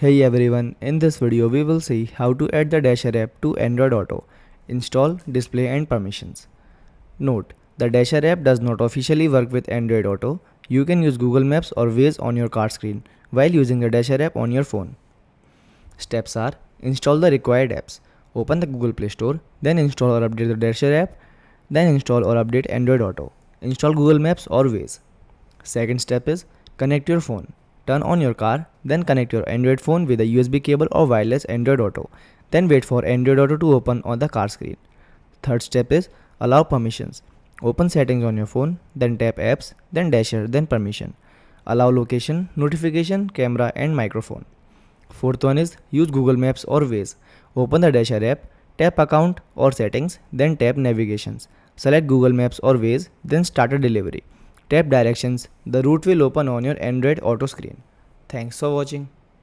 Hey everyone, in this video we will see how to add the Dasher app to Android Auto. Install, display and permissions. Note, the Dasher app does not officially work with Android Auto. You can use Google Maps or Waze on your car screen while using the Dasher app on your phone. Steps are: install the required apps. Open the Google Play Store, then install or update the Dasher app, then install or update Android Auto. Install Google Maps or Waze. Second step is connect your phone. Turn on your car, then connect your Android phone with a USB cable or wireless Android Auto. Then wait for Android Auto to open on the car screen. Third step is allow permissions. Open settings on your phone, then tap apps, then Dasher, then permission. Allow location, notification, camera and microphone. Fourth one is use Google Maps or Waze. Open the Dasher app, tap account or settings, then tap navigations. Select Google Maps or Waze, then start a delivery. Tap directions. The route will open on your Android Auto screen. Thanks for watching.